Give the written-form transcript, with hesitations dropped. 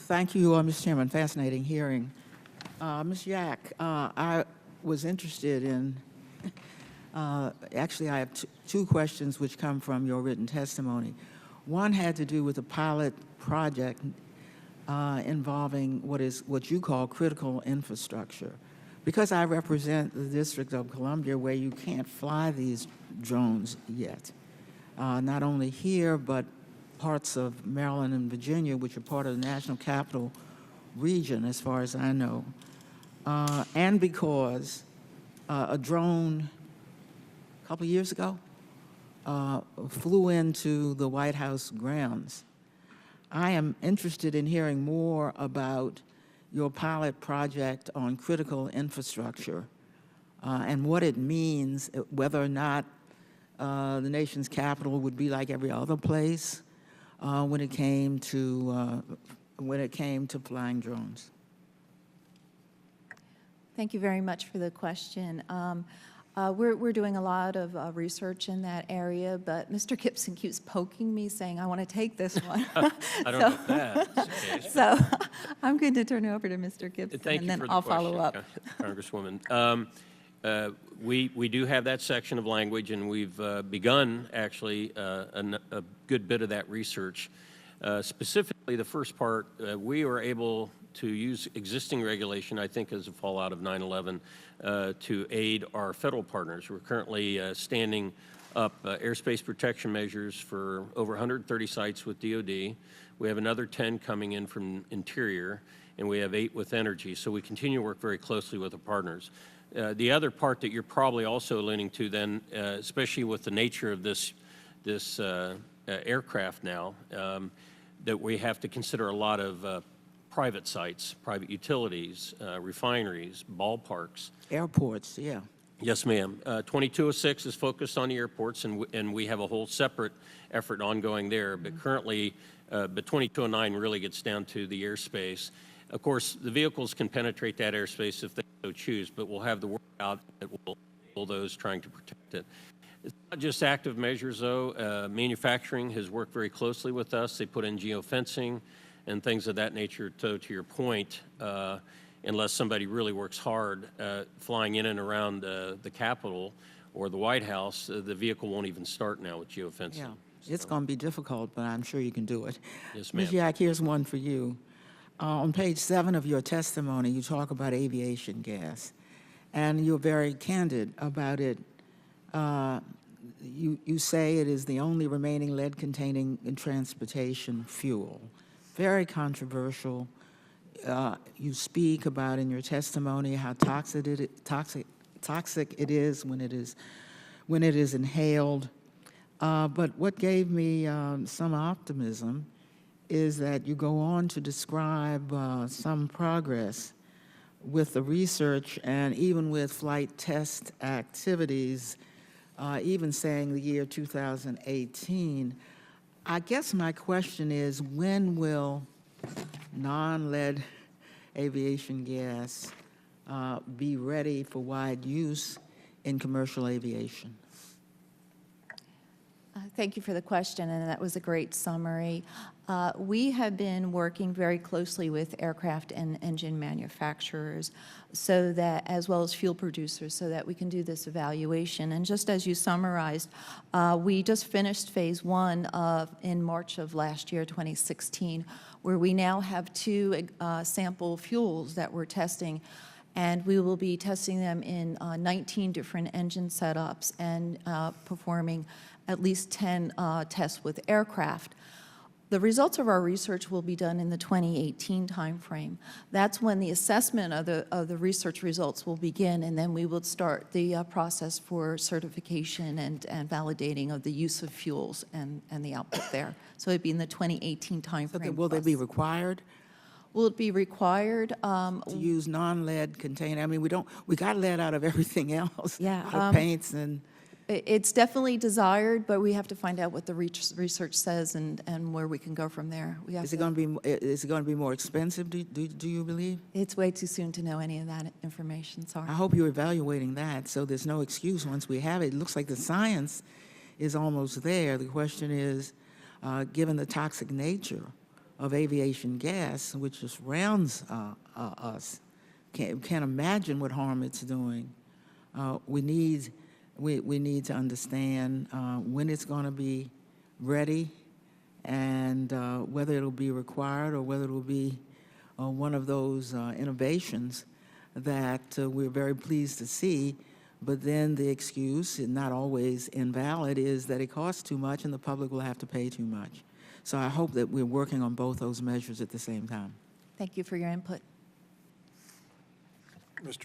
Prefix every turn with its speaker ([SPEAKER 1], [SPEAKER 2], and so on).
[SPEAKER 1] Thank you, Mr. Chairman. Fascinating hearing. Ms. Yak, I was interested in, actually I have two questions which come from your written testimony. One had to do with a pilot project involving what you call critical infrastructure. Because I represent the District of Columbia where you can't fly these drones yet, not only here, but parts of Maryland and Virginia, which are part of the National Capital Region, as far as I know, and because a drone a couple of years ago flew into the White House grounds. I am interested in hearing more about your pilot project on critical infrastructure and what it means, whether or not the nation's capital would be like every other place when it came to flying drones.
[SPEAKER 2] Thank you very much for the question. We're doing a lot of research in that area, but Mr. Gibson keeps poking me, saying, I want to take this one.
[SPEAKER 3] I don't know if that's the case.
[SPEAKER 2] So I'm going to turn it over to Mr. Gibson,
[SPEAKER 3] Thank
[SPEAKER 2] and
[SPEAKER 3] you
[SPEAKER 2] then
[SPEAKER 3] for the
[SPEAKER 2] I'll
[SPEAKER 3] question,
[SPEAKER 2] follow up.
[SPEAKER 3] Congresswoman. We do have that section of language, and we've begun, actually, a good bit of that research. Specifically, the first part, we were able to use existing regulation, I think as a fallout of 9/11, to aid our federal partners. We're currently standing up airspace protection measures for over 130 sites with DOD. We have another 10 coming in from Interior, and we have 8 with Energy. So we continue to work very closely with the partners. The other part that you're probably also alluding to then, especially with the nature of this aircraft now, that we have to consider a lot of private sites, private utilities, refineries, ballparks.
[SPEAKER 1] Airports, yeah.
[SPEAKER 3] Yes, ma'am. 2206 is focused on the airports, and we have a whole separate effort ongoing there. But currently, but 2209 really gets down to the airspace. Of course, the vehicles can penetrate that airspace if they so choose, but we'll have the work out that will enable those trying to protect it. It's not just active measures, though. Manufacturing has worked very closely with us. They put in geofencing and things of that nature. So to your point, unless somebody really works hard flying in and around the Capitol or the White House, the vehicle won't even start now with geofencing.
[SPEAKER 1] Yeah, it's going to be difficult, but I'm sure you can do it.
[SPEAKER 3] Yes, ma'am.
[SPEAKER 1] Ms. Yak, here's one for you. On page 7 of your testimony, you talk about aviation gas, and you're very candid about it. You say it is the only remaining lead-containing transportation fuel. Very controversial. You speak about in your testimony how toxic it is when it is inhaled. But what gave me some optimism is that you go on to describe some progress with the research and even with flight test activities, even saying the year 2018. I guess my question is, when will non-lead aviation gas be ready for wide use in commercial aviation?
[SPEAKER 2] Thank you for the question, and that was a great summary. We have been working very closely with aircraft and engine manufacturers, so that, as well as fuel producers, so that we can do this evaluation. And just as you summarized, we just finished phase 1 in March of last year, 2016, where we now have 2 sample fuels that we're testing. And we will be testing them in 19 different engine setups and performing at least 10 tests with aircraft. The results of our research will be done in the 2018 timeframe. That's when the assessment of the research results will begin, and then we will start the process for certification and validating of the use of fuels and the output there. So it'd be in the 2018 timeframe.
[SPEAKER 1] So will they be required?
[SPEAKER 2] Will it be required
[SPEAKER 1] to use non-lead container? I mean, we got lead out of everything else.
[SPEAKER 2] Yeah,
[SPEAKER 1] out of paints and.
[SPEAKER 2] It's definitely desired, but we have to find out what the research says and where we can go from there.
[SPEAKER 1] Is it going to be more expensive? Do you believe?
[SPEAKER 2] It's way too soon to know any of that information. Sorry.
[SPEAKER 1] I hope you're evaluating that, so there's no excuse once we have it. It looks like the science is almost there. The question is, given the toxic nature of aviation gas, which just surrounds us, can't imagine what harm it's doing. We need to understand when it's going to be ready, and whether it'll be required or whether it'll be one of those innovations that we're very pleased to see. But then the excuse, and not always invalid, is that it costs too much and the public will have to pay too much. So I hope that we're working on both those measures at the same time.
[SPEAKER 2] Thank you for your input.
[SPEAKER 4] Mr.